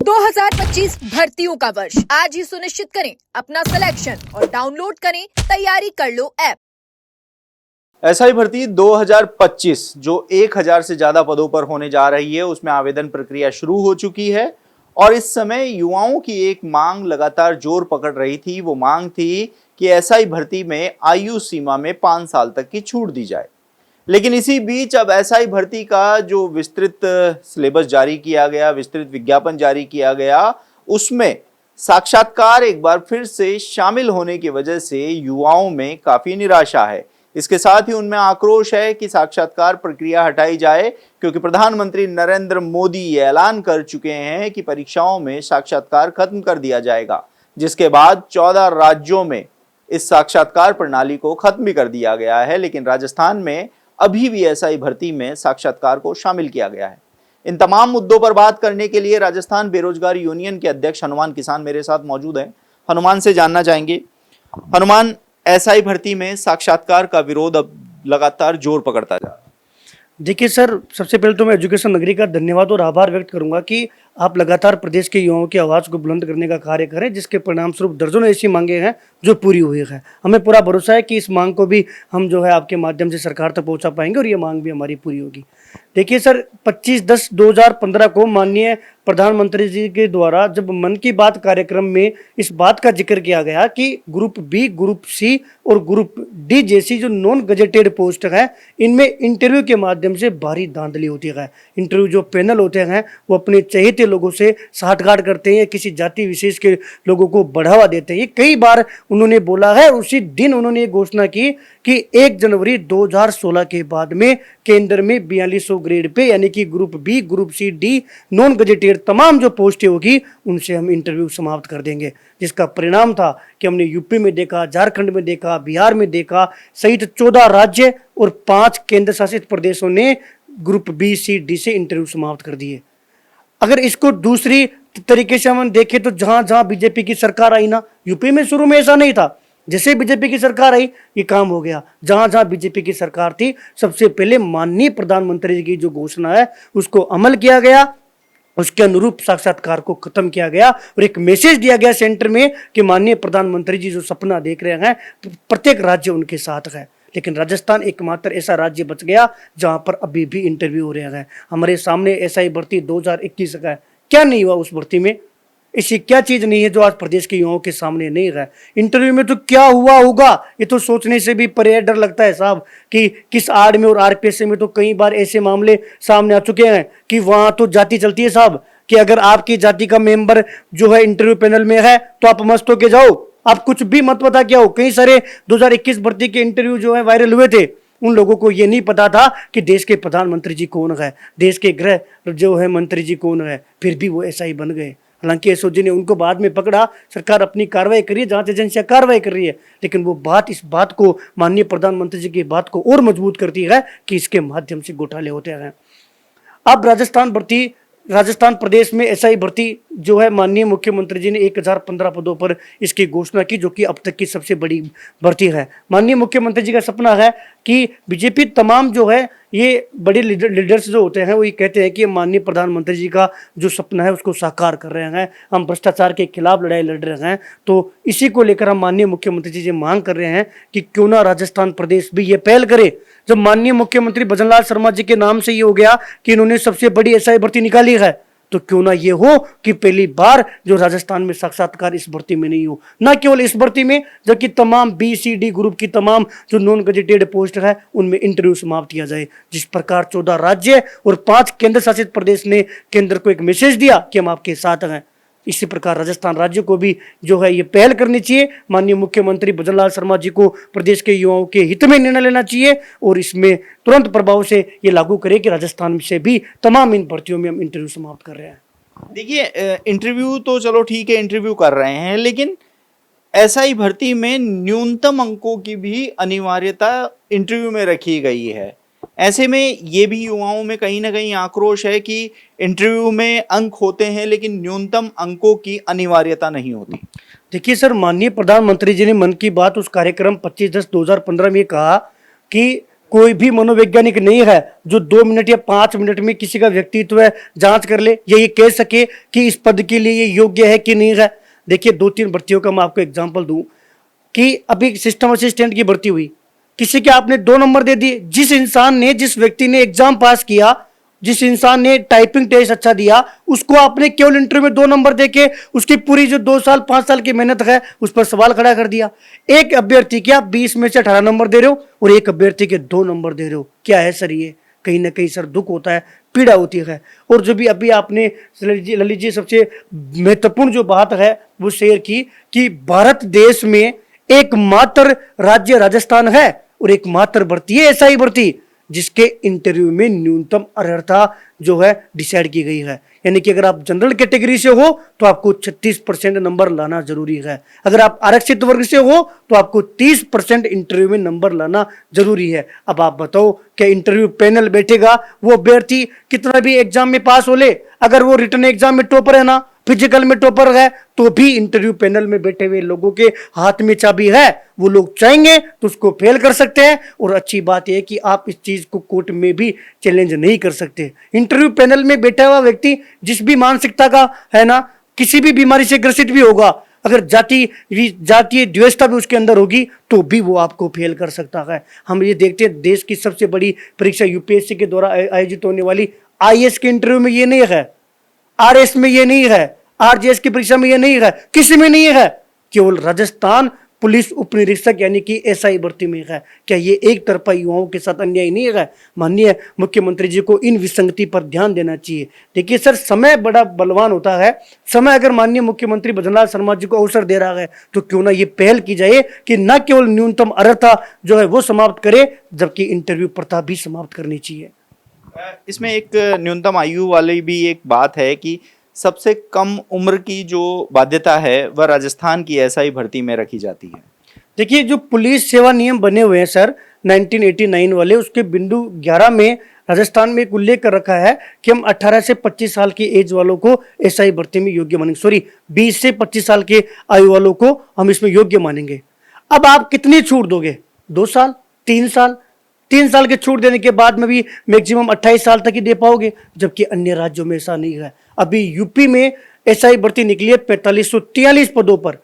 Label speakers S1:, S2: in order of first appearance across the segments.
S1: 2025 भर्तियों का वर्ष आज ही सुनिश्चित करें अपना सिलेक्शन और डाउनलोड करें तैयारी कर लो ऐप।
S2: एसआई भर्ती 2025 जो 1000 से ज्यादा पदों पर होने जा रही है, उसमें आवेदन प्रक्रिया शुरू हो चुकी है और इस समय युवाओं की एक मांग लगातार जोर पकड़ रही थी। वो मांग थी कि एसआई भर्ती में आयु सीमा में 5 साल तक की छूट दी जाए। लेकिन इसी बीच अब एसआई भर्ती का जो विस्तृत सिलेबस जारी किया गया, विस्तृत विज्ञापन जारी किया गया, उसमें साक्षात्कार एक बार फिर से शामिल होने की वजह से युवाओं में काफी निराशा है। इसके साथ ही उनमें आक्रोश है कि साक्षात्कार प्रक्रिया हटाई जाए, क्योंकि प्रधानमंत्री नरेंद्र मोदी ये ऐलान कर चुके हैं कि परीक्षाओं में साक्षात्कार खत्म कर दिया जाएगा, जिसके बाद 14 राज्यों में इस साक्षात्कार प्रणाली को खत्म भी कर दिया गया है। लेकिन राजस्थान में अभी भी एसआई भर्ती में साक्षात्कार को शामिल किया गया है। इन तमाम मुद्दों पर बात करने के लिए राजस्थान बेरोजगार यूनियन के अध्यक्ष हनुमान किसान मेरे साथ मौजूद हैं। हनुमान से जानना चाहेंगे, हनुमान, एसआई भर्ती में साक्षात्कार का विरोध अब लगातार जोर पकड़ता जा रहा है।
S3: देखिए सर, सबसे पहले तो मैं एजुकेशन नगरी का धन्यवाद और आभार व्यक्त करूंगा कि आप लगातार प्रदेश के युवाओं की आवाज़ को बुलंद करने का कार्य करें, जिसके परिणाम स्वरूप दर्जनों ऐसी मांगे हैं जो पूरी हुई है। हमें पूरा भरोसा है कि इस मांग को भी हम जो है आपके माध्यम से सरकार तक पहुंचा पाएंगे और ये मांग भी हमारी पूरी होगी। देखिए सर, 25/10/2015 को माननीय प्रधानमंत्री जी के द्वारा जब मन की बात कार्यक्रम में इस बात का जिक्र किया गया कि ग्रुप बी, ग्रुप सी और ग्रुप डी जैसी जो नॉन गजेटेड पोस्ट है, इनमें इंटरव्यू के माध्यम से भारी धांधली होती है। इंटरव्यू जो पैनल होते हैं वो अपने चहेते लोगों से साठगांठ करते हैं, किसी जाति विशेष के लोगों को बढ़ावा देते हैं। ये कई बार उन्होंने बोला है। उसी दिन उन्होंने ये घोषणा की कि 1 जनवरी 2016 के बाद में केंद्र में 4200 ग्रेड पे, यानी कि group B, group C, D non gazetted तमाम जो पोस्टें होगी उनसे हम इंटरव्यू समाप्त कर देंगे। जिसका परिणाम था कि हमने यूपी में देखा, झारखंड में देखा, बिहार में देखा, सहित 14 राज्य और 5 केंद्र शासित प्रदेशों ने ग्रुप बी, सी, डी से इंटरव्यू समाप्त कर दिए। अगर इसको दूसरी तरीके से हम देखें तो जहां जहां बीजेपी की सरकार आई ना, यूपी में शुरू में ऐसा नहीं था, जैसे बीजेपी की सरकार आई ये काम हो गया। जहां जहां बीजेपी की सरकार थी, सबसे पहले माननीय प्रधानमंत्री जी की जो घोषणा है उसको अमल किया गया, उसके अनुरूप साक्षात्कार को खत्म किया गया और एक मैसेज दिया गया सेंटर में कि माननीय प्रधानमंत्री जी जो सपना देख रहे हैं प्रत्येक राज्य उनके साथ है। लेकिन राजस्थान एकमात्र ऐसा राज्य बच गया जहां पर अभी भी इंटरव्यू हो रहे हैं। हमारे सामने एसआई भर्ती 2021 का है, क्या नहीं हुआ उस भर्ती में? ऐसी क्या चीज नहीं है जो आज प्रदेश के युवाओं के सामने नहीं रहा? इंटरव्यू में तो क्या हुआ होगा ये तो सोचने से भी परे डर लगता है साहब, कि किस आड़ में और आरपीएस में तो कई बार ऐसे मामले सामने आ चुके हैं कि वहां तो जाति चलती है साहब, कि अगर आपकी जाति का मेंबर जो है इंटरव्यू पैनल में है तो आप मस्त होके जाओ, आप कुछ भी मत बता क्या हो। कई सारे 2021 भर्ती के इंटरव्यू जो है वायरल हुए थे, उन लोगों को ये नहीं पता था कि देश के प्रधानमंत्री जी कौन है, देश के गृह जो है मंत्री जी कौन है, फिर भी वो ऐसा ही बन गए। हालांकि एसओजी ने उनको बाद में पकड़ा, सरकार अपनी कार्रवाई कर रही है, जांच एजेंसियां कार्रवाई कर रही है, लेकिन वो बात इस बात को माननीय प्रधानमंत्री जी की बात को और मजबूत करती है कि इसके माध्यम से घोटाले होते हैं। अब राजस्थान प्रदेश में एसआई भर्ती जो है माननीय मुख्यमंत्री जी ने 1015 पदों पर इसकी घोषणा की, जो कि अब तक की सबसे बड़ी भर्ती है। माननीय मुख्यमंत्री जी का सपना है कि बीजेपी तमाम जो है ये बड़े लीडर्स जो होते हैं वो ये कहते हैं कि माननीय प्रधानमंत्री जी का जो सपना है उसको साकार कर रहे हैं, हम भ्रष्टाचार के खिलाफ लड़ाई लड़ रहे हैं। तो इसी को लेकर हम माननीय मुख्यमंत्री जी से मांग कर रहे हैं कि क्यों ना राजस्थान प्रदेश भी ये पहल करे। जब माननीय मुख्यमंत्री भजनलाल शर्मा जी के नाम से ये हो गया कि इन्होंने सबसे बड़ी एसआई भर्ती निकाली है, तो क्यों ना ये हो कि पहली बार जो राजस्थान में साक्षात्कार इस भर्ती में नहीं हो, ना केवल इस भर्ती में, जबकि तमाम बी, सी, डी ग्रुप की तमाम जो नॉन गजेटेड पोस्ट है उनमें इंटरव्यू समाप्त किया जाए। जिस प्रकार 14 राज्य और 5 केंद्र शासित प्रदेश ने केंद्र को एक मैसेज दिया कि हम आपके साथ हैं, इसी प्रकार राजस्थान राज्य को भी जो है ये पहल करनी चाहिए। माननीय मुख्यमंत्री भजनलाल शर्मा जी को प्रदेश के युवाओं के हित में निर्णय लेना चाहिए और इसमें तुरंत प्रभाव से ये लागू करें कि राजस्थान से भी तमाम इन भर्तियों में हम इंटरव्यू समाप्त कर रहे हैं।
S2: देखिए, इंटरव्यू तो चलो ठीक है, इंटरव्यू कर रहे हैं, लेकिन एसआई भर्ती में न्यूनतम अंकों की भी अनिवार्यता इंटरव्यू में रखी गई है। ऐसे में ये भी युवाओं में कहीं ना कहीं आक्रोश है कि इंटरव्यू में अंक होते हैं लेकिन न्यूनतम अंकों की अनिवार्यता नहीं होती।
S3: देखिए सर, माननीय प्रधानमंत्री जी ने मन की बात उस कार्यक्रम 25/10/2015 में कहा कि कोई भी मनोवैज्ञानिक नहीं है जो 2 मिनट या 5 मिनट में किसी का व्यक्तित्व जांच कर ले या ये कह सके कि इस पद के लिए ये योग्य है कि नहीं है। देखिए 2-3 भर्तियों का मैं आपको एग्जांपल दूं कि अभी सिस्टम असिस्टेंट की भर्ती हुई, किसी के आपने 2 नंबर दे दिए। जिस व्यक्ति ने एग्जाम पास किया, जिस इंसान ने टाइपिंग टेस्ट अच्छा दिया, उसको आपने केवल इंटरव्यू में 2 नंबर देके उसकी पूरी जो 2 साल 5 साल की मेहनत है उस पर सवाल खड़ा कर दिया। एक अभ्यर्थी के आप 20 में से 18 नंबर दे रहे हो और एक अभ्यर्थी के 2 नंबर दे रहे हो। क्या है सर ये? कहीं ना कहीं सर दुख होता है, पीड़ा होती है। और जो भी अभी आपने ललित जी सबसे महत्वपूर्ण जो बात है वो शेयर की कि भारत देश में एकमात्र राज्य राजस्थान है और एकमात्र भर्ती है एसआई भर्ती जिसके इंटरव्यू में न्यूनतम अर्हता जो है डिसाइड की गई है। यानी कि अगर आप जनरल कैटेगरी से हो तो आपको 36% नंबर लाना जरूरी है। अगर आप आरक्षित वर्ग से हो तो आपको 30% इंटरव्यू में नंबर लाना जरूरी है। अब आप बताओ कि इंटरव्यू पैनल बैठेगा, वो अभ्यर्थी कितना भी एग्जाम में पास हो ले, अगर वो रिटन एग्जाम में टॉपर है ना, फिजिकल में टॉपर है, तो भी इंटरव्यू पैनल में बैठे हुए लोगों के हाथ में चाबी है। वो लोग चाहेंगे तो उसको फेल कर सकते हैं। और अच्छी बात यह है कि आप इस चीज को कोर्ट में भी चैलेंज नहीं कर सकते। इंटरव्यू पैनल में बैठा हुआ व्यक्ति जिस भी मानसिकता का है ना, किसी भी बीमारी से ग्रसित भी होगा, अगर जातीय द्वेषता भी उसके अंदर होगी तो भी वो आपको फेल कर सकता है। हम ये देखते हैं देश की सबसे बड़ी परीक्षा यूपीएससी के द्वारा आयोजित होने वाली आईएएस के इंटरव्यू में ये नहीं है, आरएस में ये नहीं है, आरजेएस की परीक्षा में ये नहीं है, किसी में नहीं है, केवल राजस्थान पुलिस उप निरीक्षक यानी कि एसआई भर्ती में है। क्या ये एक तरफा युवाओं के साथ अन्याय नहीं है? माननीय मुख्यमंत्री जी को इन विसंगति पर ध्यान देना चाहिए। देखिए सर, समय बड़ा बलवान होता है। समय अगर माननीय मुख्यमंत्री भजनलाल शर्मा जी को अवसर दे रहा है तो क्यों ना ये पहल की जाए कि न केवल न्यूनतम अर्हता जो है वो समाप्त करे, जबकि इंटरव्यू प्रथा भी समाप्त करनी चाहिए।
S2: इसमें एक न्यूनतम आयु वाली भी एक बात है कि सबसे कम उम्र की जो बाध्यता है वह राजस्थान की एसआई भर्ती में रखी जाती है।
S3: देखिए जो पुलिस सेवा नियम बने हुए हैं सर 1989 वाले, उसके बिंदु 11 में राजस्थान में एक उल्लेख कर रखा है कि हम 18 से 25 साल की एज वालों को एसआई भर्ती में योग्य मानेंगे। सॉरी, 20 से 25 साल के आयु वालों को हम इसमें योग्य मानेंगे। अब आप कितनी छूट दोगे? 2 साल, 3 साल? 3 साल के छूट देने के बाद में भी मैक्सिमम 28 साल तक ही दे पाओगे, जबकि अन्य राज्यों में ऐसा नहीं है। अभी यूपी में एसआई भर्ती निकली है 4543 पदों पर।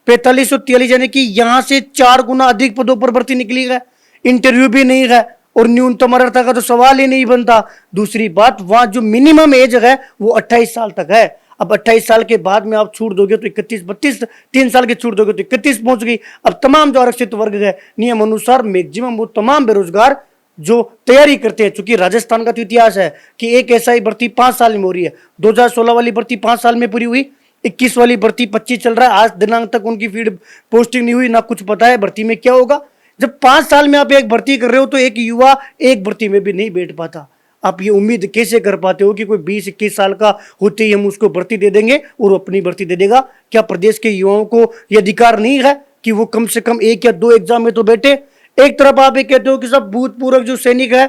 S3: 4543 यानी कि यहां से 4 गुना अधिक पदों पर भर्ती निकली है। इंटरव्यू भी नहीं है और न्यूनतम अर्हता का तो सवाल ही नहीं बनता। दूसरी बात, वहां जो मिनिमम एज है वो 28 साल तक है। अब 28 साल के बाद में आप छूट दोगे तो 31, 32, 3 साल के छूट दोगे तो 31 पहुंच गई। अब तमाम जो आरक्षित वर्ग है नियम अनुसार मैक्सिमम वो तमाम बेरोजगार जो तैयारी करते हैं, चूंकि राजस्थान का तो इतिहास है कि एक एसआई भर्ती 5 साल में हो रही है। 2016 वाली भर्ती 5 साल में पूरी हुई, 21 वाली भर्ती 25 चल रहा है। आज दिनांक तक उनकी फीड पोस्टिंग नहीं हुई, ना कुछ पता है भर्ती में क्या होगा। जब 5 साल में आप एक भर्ती कर रहे हो तो एक युवा एक भर्ती में भी नहीं बैठ पाता। आप ये उम्मीद कैसे कर पाते हो कि कोई 20-21 साल का होते ही हम उसको भर्ती दे देंगे और वो अपनी भर्ती दे देगा? क्या प्रदेश के युवाओं को ये अधिकार नहीं है कि वो कम से कम 1 या 2 एग्जाम में तो बैठे? एक तरफ आप ये कहते हो कि सब भूतपूर्व जो सैनिक है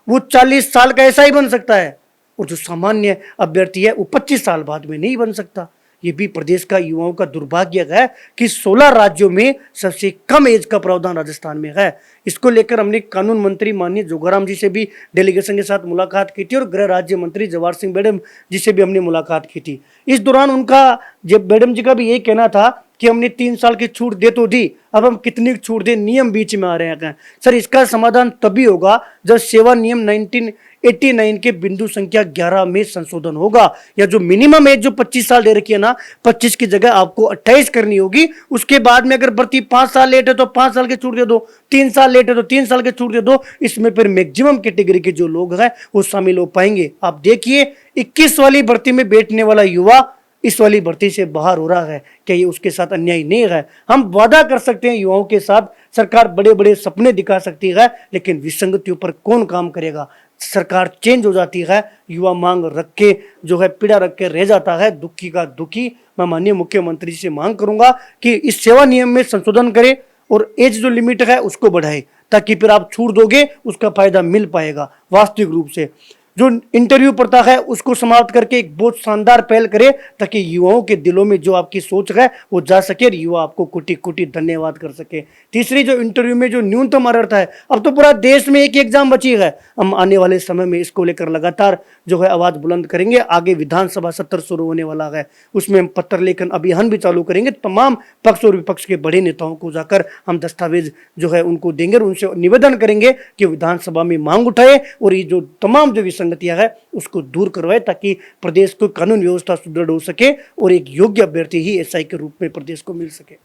S3: वो 40 साल का ऐसा ही बन सकता है और जो सामान्य अभ्यर्थी है वो 25 साल बाद में नहीं बन सकता। ये भी प्रदेश का युवाओं का दुर्भाग्य है कि 16 राज्यों में सबसे कम एज का प्रावधान राजस्थान में है। इसको लेकर हमने कानून मंत्री माननीय जोगाराम जी से भी डेलीगेशन के साथ मुलाकात की थी और गृह राज्य मंत्री जवाहर सिंह मैडम जी से भी हमने मुलाकात की थी। इस दौरान उनका जब मैडम जी का भी यही कहना था कि हमने 3 साल की छूट दे तो दी, अब हम कितनी छूट दें, नियम बीच में आ रहे हैं। सर, इसका समाधान तभी होगा जब सेवा नियम 1989 के बिंदु संख्या 11 में संशोधन होगा, या जो मिनिमम एज जो 25 साल दे रखी है ना, 25 की जगह आपको 28 करनी होगी। उसके बाद में अगर भर्ती 5 साल लेट है तो 5 साल की छूट दे दो, 3 साल लेट है तो 3 साल की छूट दे दो। इसमें फिर मैक्सिमम कैटेगरी के जो लोग हैं वो शामिल हो पाएंगे। आप देखिए 21 वाली भर्ती में बैठने वाला युवा इस वाली भर्ती से बाहर हो रहा है। क्या ये उसके साथ अन्याय नहीं है? हम वादा कर सकते हैं युवाओं के साथ, सरकार बड़े बड़े सपने दिखा सकती है, लेकिन विसंगतियों पर कौन काम करेगा? सरकार चेंज हो जाती है, युवा मांग रख के जो है पीड़ा रख के रह जाता है, दुखी का दुखी। मैं माननीय मुख्यमंत्री से मांग करूंगा कि इस सेवा नियम में संशोधन करे और एज जो लिमिट है उसको बढ़ाए, ताकि फिर आप छूट दोगे उसका फायदा मिल पाएगा वास्तविक रूप से। जो इंटरव्यू प्रथा है उसको समाप्त करके एक बहुत शानदार पहल करे, ताकि युवाओं के दिलों में जो आपकी सोच है वो जा सके और युवा आपको कोटि कोटि धन्यवाद कर सके। तीसरी, जो इंटरव्यू में जो न्यूनतम अर्हता है, अब तो पूरा देश में एक एग्जाम बची है, हम आने वाले समय में इसको लेकर लगातार जो है आवाज बुलंद करेंगे। आगे विधानसभा सत्र शुरू होने वाला है, उसमें हम पत्र लेखन अभियान भी चालू करेंगे। तमाम पक्ष और विपक्ष के बड़े नेताओं को जाकर हम दस्तावेज जो है उनको देंगे और उनसे निवेदन करेंगे कि विधानसभा में मांग उठाए और ये जो तमाम जो विसंगतियां है उसको दूर करवाए, ताकि प्रदेश को कानून व्यवस्था सुदृढ़ हो सके और एक योग्य अभ्यर्थी ही एसआई के रूप में प्रदेश को मिल सके।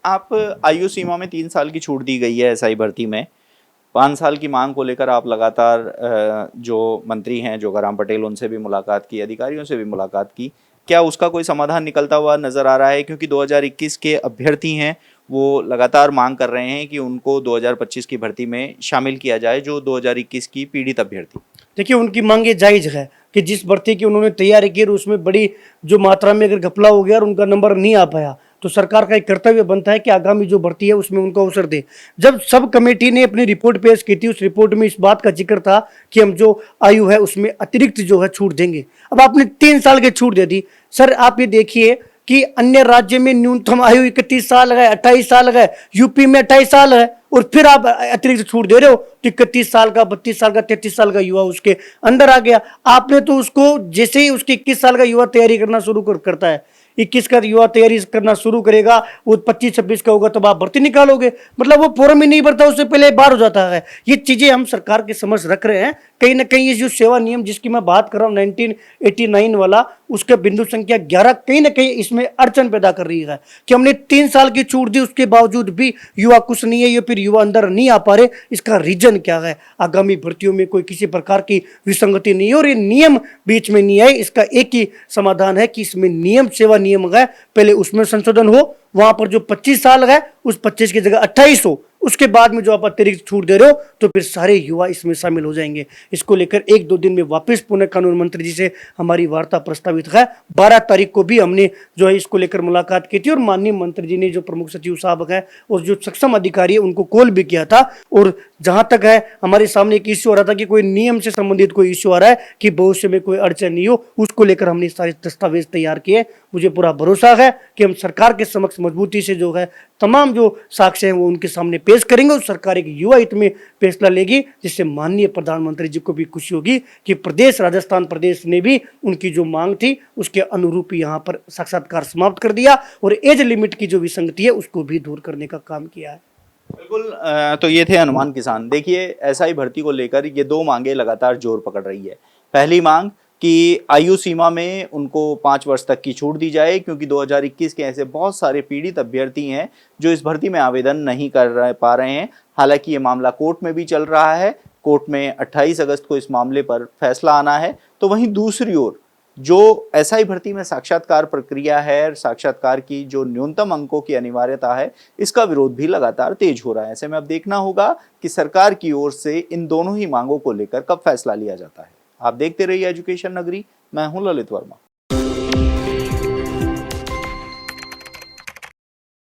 S2: आप आयु सीमा में 3 साल की छूट दी गई है एसआई भर्ती में, 5 साल की मांग को लेकर आप लगातार जो मंत्री हैं जोगाराम पटेल उनसे भी मुलाकात की, अधिकारियों से भी मुलाकात की, क्या उसका कोई समाधान निकलता हुआ नजर आ रहा है? क्योंकि 2021 के अभ्यर्थी हैं वो लगातार मांग कर रहे हैं कि उनको 2025 की भर्ती में शामिल किया जाए, जो 2021 की पीड़ित अभ्यर्थी।
S3: देखिए, उनकी मांगे जायज है कि जिस भर्ती की उन्होंने तैयारी की और उसमें बड़ी जो मात्रा में अगर घपला हो गया और उनका नंबर नहीं आ पाया, तो सरकार का एक कर्तव्य बनता है कि आगामी जो भर्ती है उसमें उनको अवसर दे। जब सब कमेटी ने अपनी रिपोर्ट पेश की थी, उस रिपोर्ट में इस बात का जिक्र था कि हम जो आयु है उसमें अतिरिक्त जो है छूट देंगे। अब आपने 3 साल की छूट दे दी। सर, आप ये देखिए कि अन्य राज्य में न्यूनतम आयु 31 साल है, 28 साल है, यूपी में 28 साल है, और फिर आप अतिरिक्त छूट दे रहे हो तो 31 साल का, 32 साल का, 33 साल का युवा उसके अंदर आ गया। आपने तो उसको जैसे ही उसके 21 साल का युवा तैयारी करना शुरू करता है, 21 का युवा तैयारी करना शुरू करेगा, वो 25-26 का होगा तब आप भर्ती निकालोगे, मतलब वो फॉर्म ही नहीं भरता, उससे पहले बाहर हो जाता है। ये चीजें हम सरकार के समझ रख रहे हैं। कहीं ना कहीं ये जो सेवा नियम जिसकी मैं बात कर रहा हूँ 1989 वाला, उसके बिंदु संख्या 11 कहीं ना कहीं इसमें अड़चन पैदा कर रही है कि हमने 3 साल की छूट दी, उसके बावजूद भी युवा कुछ नहीं है, ये फिर युवा अंदर नहीं आ पा रहे। इसका रीजन क्या है? आगामी भर्तियों में कोई किसी प्रकार की विसंगति नहीं है और ये नियम बीच में नहीं आए। इसका एक ही समाधान है कि इसमें नियम, सेवा नियम है, पहले उसमें संशोधन हो, वहां पर जो 25 साल है उस 25 की जगह 28 हो, उसके बाद में जो आप अतिरिक्त छूट दे रहे हो तो फिर सारे युवा इसमें शामिल हो जाएंगे। इसको लेकर 1-2 दिन में वापस पुनः कानून मंत्री जी से हमारी वार्ता प्रस्तावित है। 12 तारीख को भी हमने जो है इसको लेकर मुलाकात की थी और माननीय मंत्री जी ने जो प्रमुख सचिव साहब है और जो सक्षम अधिकारी है उनको कॉल भी किया था। और जहां तक है हमारे सामने एक इश्यू आ रहा था कि कोई नियम से संबंधित कोई इश्यू आ रहा है कि भविष्य में कोई अड़चन नहीं हो, उसको लेकर हमने सारे दस्तावेज तैयार किए। मुझे पूरा भरोसा है कि हम सरकार के समक्ष मजबूती से जो है तमाम जो साक्ष्य हैं वो उनके सामने पेश करेंगे और सरकार एक युवा हित में फैसला लेगी, जिससे माननीय प्रधानमंत्री जी को भी खुशी होगी कि प्रदेश, राजस्थान प्रदेश ने भी उनकी जो मांग थी उसके अनुरूप यहाँ पर साक्षात्कार समाप्त कर दिया और एज लिमिट की जो विसंगति है उसको भी दूर करने का काम किया है।
S2: बिल्कुल। तो ये थे हनुमान किसान। देखिए, एसआई भर्ती को लेकर ये 2 मांगे लगातार जोर पकड़ रही है। पहली मांग कि आयु सीमा में उनको 5 वर्ष तक की छूट दी जाए, क्योंकि 2021 के ऐसे बहुत सारे पीड़ित अभ्यर्थी हैं जो इस भर्ती में आवेदन नहीं कर पा रहे हैं। हालांकि ये मामला कोर्ट में भी चल रहा है, कोर्ट में 28 अगस्त को इस मामले पर फैसला आना है। तो वहीं दूसरी ओर जो एसआई भर्ती में साक्षात्कार प्रक्रिया है, साक्षात्कार की जो न्यूनतम अंकों की अनिवार्यता है, इसका विरोध भी लगातार तेज हो रहा है। ऐसे में अब देखना होगा कि सरकार की ओर से इन दोनों ही मांगों को लेकर कब फैसला लिया जाता है। आप देखते रहिए एजुकेशन नगरी, मैं हूं ललित वर्मा।